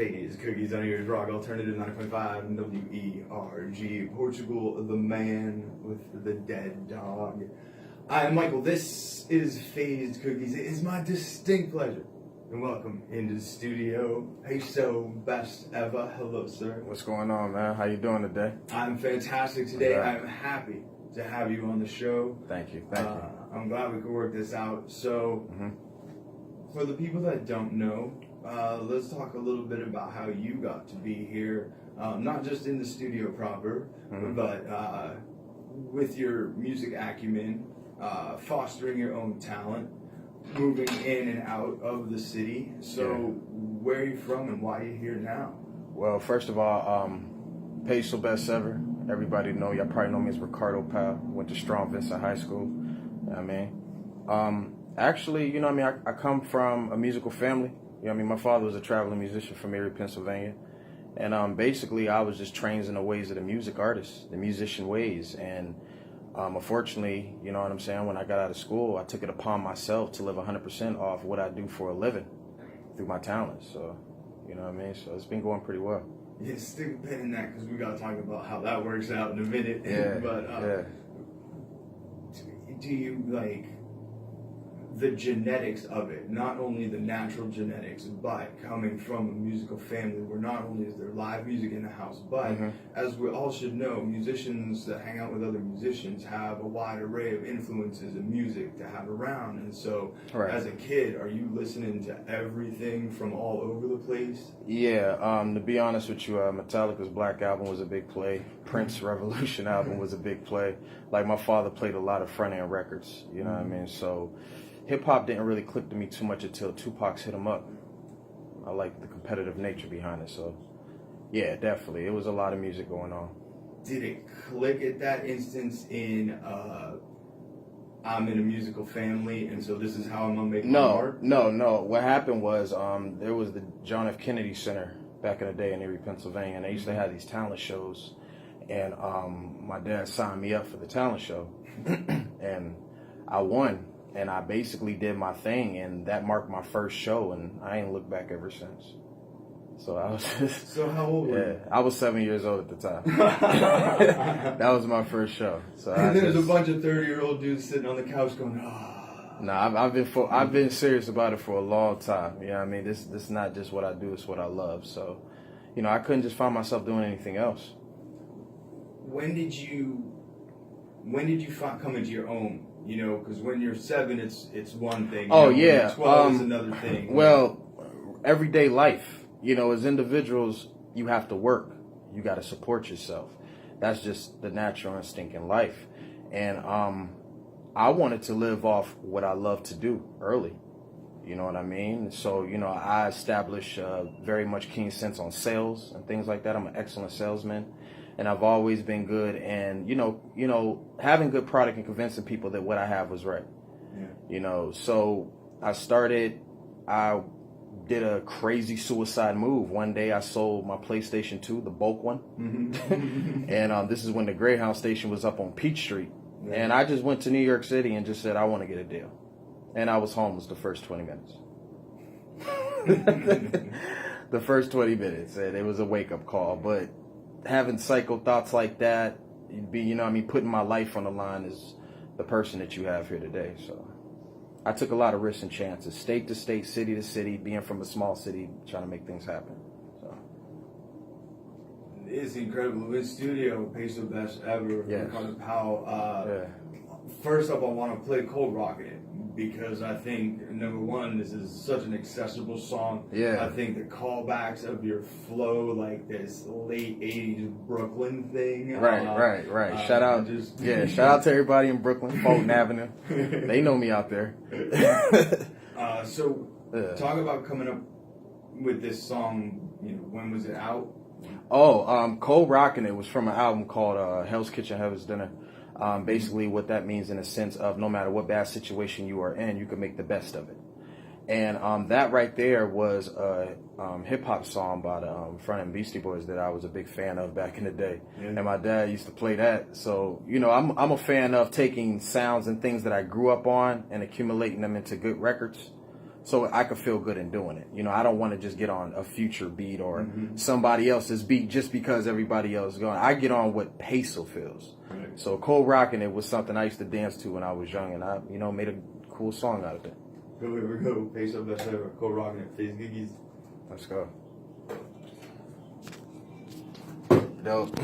Phase Cookies on Erie's Rock Alternative 9.5 WERG. Portugal, the man with the dead dog. I am Michael. This is Phase Cookies. It is my distinct pleasure and welcome into the studio. Payso, best ever. Hello, sir. What's going on, man? How you doing today? I'm fantastic today. I'm happy to have you on the show. Thank you. Thank you. I'm glad we could work this out. So, for the people that don't know, let's talk a little bit about how you got to be here, not just in the studio proper, but with your music acumen, fostering your own talent, moving in and out of the city. So, where are you from and why are you here now? Well, first of all, Payso best ever. Everybody know, y'all probably know me as Ricardo Powell. Went to Strong Vincent High School. You know what I mean? Actually, you know what I mean? I come from a musical family. You know what I mean? My father was a traveling musician from Erie, Pennsylvania. And basically, I was just trained in the ways of the music artist, the musician ways. And unfortunately, you know what I'm saying, when I got out of school, I took it upon myself to live 100% off what I do for a living through my talents. So, you know what I mean? So it's been going pretty well. Yeah, stick a pin in that because we got to talk about how that works out in a minute. Yeah, but do you like the genetics of it, not only the natural genetics, but coming from a musical family where not only is there live music in the house, but as we all should know, musicians that hang out with other musicians have a wide array of influences in music to have around. And so as a kid, are you listening to everything from all over the place? Yeah, to be honest with you, Metallica's Black Album was a big play. Prince Revolution album was a big play. Like, my father played a lot of front-end records, you know what I mean? So hip-hop didn't really click to me too much until Tupac's Hit 'Em Up. I like the competitive nature behind it, so yeah, definitely. It was a lot of music going on. Did it click at that instance in, I'm in a musical family, and so this is how I'm going to make my art? No. What happened was there was the John F. Kennedy Center back in the day in Erie, Pennsylvania, and they used to have these talent shows, and my dad signed me up for the talent show, and I won. And I basically did my thing, and that marked my first show, and I ain't looked back ever since. So I was just... So how old were you? I was 7 years old at the time. That was my first show. So and there's a bunch of 30-year-old dudes sitting on the couch going, Nah, I've been serious about it for a long time. You know what I mean? This is not just what I do, it's what I love. So, you know, I couldn't just find myself doing anything else. When did you come into your own? You know, because when you're 7, it's one thing. Oh, you know, yeah. When you're 12 is another thing. Well, everyday life. You know, as individuals, you have to work. You got to support yourself. That's just the natural instinct in life. And I wanted to live off what I love to do early. You know what I mean? So, you know, I established very much keen sense on sales and things like that. I'm an excellent salesman. And I've always been good, and you know, having good product and convincing people that what I have was right. Yeah. You know, so I did a crazy suicide move. One day I sold my PlayStation 2, the bulk one, and this is when the Greyhound station was up on Peach Street, and I just went to New York City and just said I want to get a deal, and I was homeless the first 20 minutes. The first 20 minutes, and it was a wake up call, but having psycho thoughts like that, you know what I mean, putting my life on the line is the person that you have here today. So I took a lot of risks and chances, state to state, city to city, being from a small city, trying to make things happen. So it's incredible. In studio, Payso best ever. Yes. Ricardo Powell. First up, I want to play Cold Rockin' It because I think, number one, this is such an accessible song. Yeah. I think the callbacks of your flow, like this late 80s Brooklyn thing. Right. Shout out to everybody in Brooklyn, Fulton Avenue. They know me out there. Talk about coming up with this song. You know, when was it out? Cold Rockin' It was from an album called Hell's Kitchen, Heaven's Dinner. Basically what that means in a sense of no matter what bad situation you are in, you can make the best of it. And that right there was a hip-hop song by the Front End Beastie Boys that I was a big fan of back in the day. Yeah. And my dad used to play that. So, you know, I'm a fan of taking sounds and things that I grew up on and accumulating them into good records. so I could feel good in doing it. You know, I don't want to just get on a Future beat or somebody else's beat just because everybody else is going. I get on what Payso feels. Right. So cold rocking it was something I used to dance to when I was young, and I, you know, made a cool song out of it. Here we go. Payso best ever. Cold rocking it. Face giggies. Let's go. Dope.